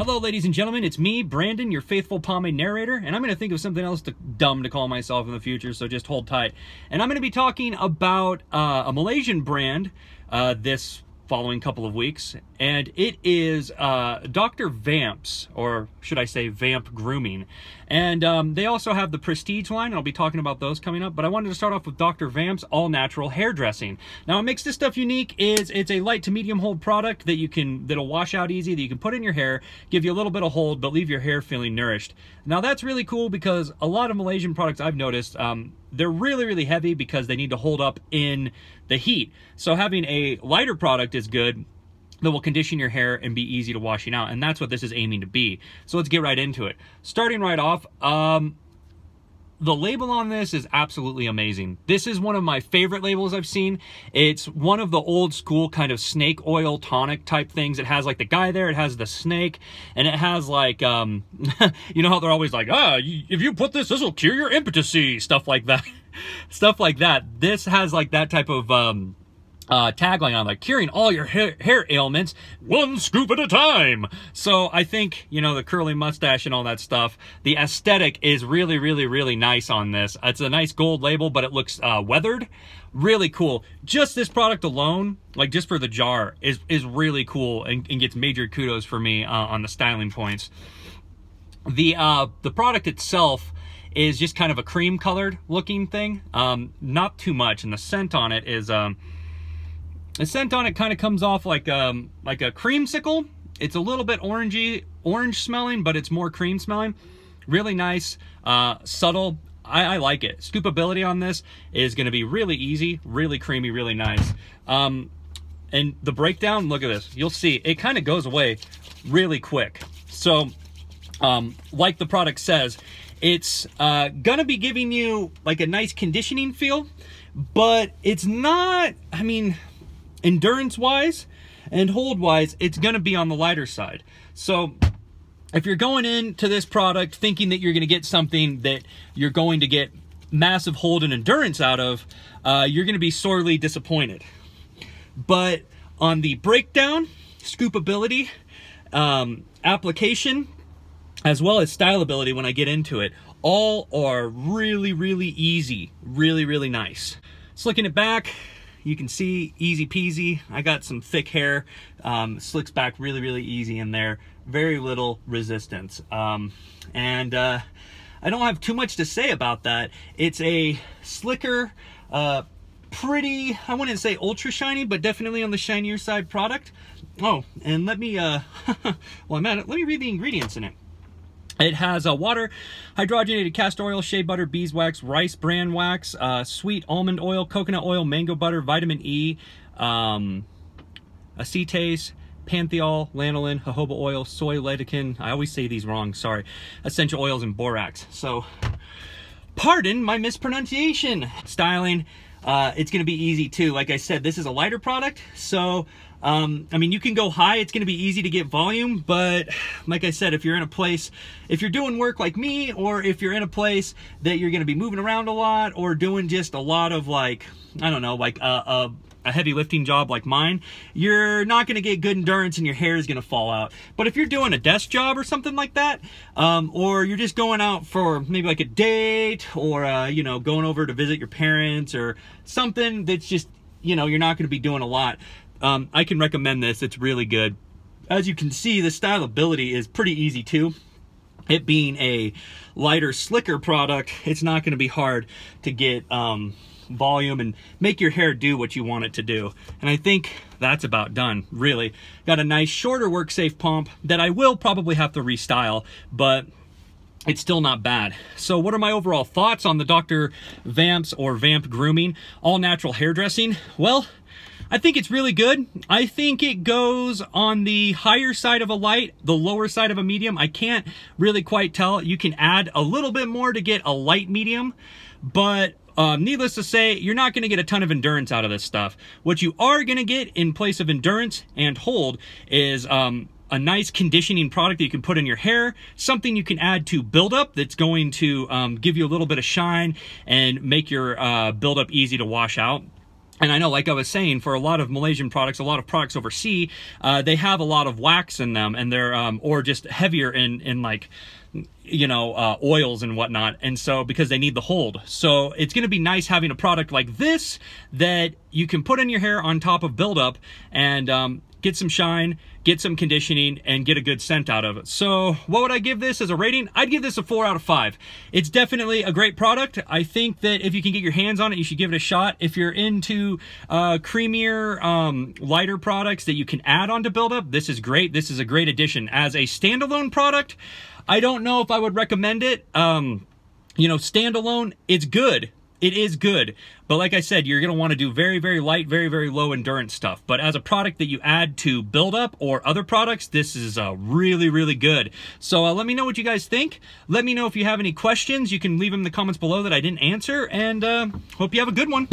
Hello, ladies and gentlemen, it's me, Brandon, your faithful Pomade narrator, and I'm going to think of something else dumb to call myself in the future, so just hold tight. And I'm going to be talking about a Malaysian brand this following couple of weeks, and it is Dr. Vamph's, or should I say Vamph Grooming. And they also have the Prestige line, and I'll be talking about those coming up, but I wanted to start off with Dr. Vamph's all-natural hairdressing. Now, what makes this stuff unique is it's a light to medium hold product that'll wash out easy, that you can put in your hair, give you a little bit of hold, but leave your hair feeling nourished. Now, that's really cool because a lot of Malaysian products I've noticed, they're really, really heavy because they need to hold up in the heat. So having a lighter product is good that will condition your hair and be easy to washing out, and that's what this is aiming to be. So let's get right into it. Starting right off, the label on this is absolutely amazing. This is one of my favorite labels I've seen. It's one of the old school kind of snake oil tonic type things. It has like the guy there, it has the snake, and it has like, you know how they're always like, if you put this will cure your impotency, stuff like that. Stuff like that. This has like that type of tagline on, like, curing all your hair ailments one scoop at a time. So I think, you know, the curly mustache and all that stuff, the aesthetic is really, really, really nice on this. It's a nice gold label, but it looks weathered. Really cool. Just this product alone, like just for the jar, is really cool and gets major kudos for me on the styling points. The product itself is just kind of a cream colored looking thing. Not too much, and the scent on it is the scent on it kind of comes off like a creamsicle. It's a little bit orange smelling, but it's more cream smelling. Really nice, subtle. I like it. Scoopability on this is going to be really easy, really creamy, really nice. And the breakdown, look at this. You'll see it kind of goes away really quick. So, like the product says, it's gonna be giving you like a nice conditioning feel, but it's not, I mean, endurance-wise and hold-wise, it's gonna be on the lighter side. So if you're going into this product thinking that you're gonna get something that you're going to get massive hold and endurance out of, you're gonna be sorely disappointed. But on the breakdown, scoopability, application, as well as styleability when I get into it, all are really, really easy, really, really nice. Slicking it back, you can see easy peasy. I got some thick hair, slicks back really, really easy in there. Very little resistance. I don't have too much to say about that. It's a slicker, pretty, I wouldn't say ultra shiny, but definitely on the shinier side product. Oh, and let me, well, I'm at it. Let me read the ingredients in it. It has water, hydrogenated castor oil, shea butter, beeswax, rice bran wax, sweet almond oil, coconut oil, mango butter, vitamin E, acetase, panthenol, lanolin, jojoba oil, soy lecithin. I always say these wrong, sorry. Essential oils and borax. So, pardon my mispronunciation. Styling, it's going to be easy too. Like I said, this is a lighter product, so I mean, you can go high, it's going to be easy to get volume, but like I said, if you're in a place, if you're doing work like me, or if you're in a place that you're going to be moving around a lot, or doing just a lot of like, I don't know, like a heavy lifting job like mine, you're not going to get good endurance and your hair is going to fall out. But if you're doing a desk job or something like that, or you're just going out for maybe like a date, or, you know, going over to visit your parents or something that's just, you know, you're not going to be doing a lot, I can recommend this. It's really good. As you can see, the styleability is pretty easy too. It being a lighter, slicker product, it's not going to be hard to get volume and make your hair do what you want it to do. And I think that's about done, really. Got a nice shorter work safe pomp that I will probably have to restyle, but it's still not bad. So what are my overall thoughts on the Dr. Vamph's or Vamph Grooming all natural hairdressing? Well, I think it's really good. I think it goes on the higher side of a light, the lower side of a medium. I can't really quite tell. You can add a little bit more to get a light medium, but needless to say, you're not going to get a ton of endurance out of this stuff. What you are going to get in place of endurance and hold is a nice conditioning product that you can put in your hair, something you can add to buildup that's going to give you a little bit of shine and make your buildup easy to wash out. And I know, like I was saying, for a lot of Malaysian products, a lot of products overseas, they have a lot of wax in them, and they're or just heavier in like, you know, oils and whatnot. And so because they need the hold, so it's going to be nice having a product like this that you can put in your hair on top of buildup and get some shine, get some conditioning, and get a good scent out of it. So what would I give this as a rating? I'd give this a 4 out of 5. It's definitely a great product. I think that if you can get your hands on it, you should give it a shot. If you're into creamier, lighter products that you can add on to buildup, this is great. This is a great addition. As a standalone product, I don't know if I would recommend it. You know, standalone, it's good. It is good. But like I said, you're going to want to do very, very light, very, very low endurance stuff. But as a product that you add to buildup or other products, this is really, really good. So let me know what you guys think. Let me know if you have any questions. You can leave them in the comments below that I didn't answer. And hope you have a good one.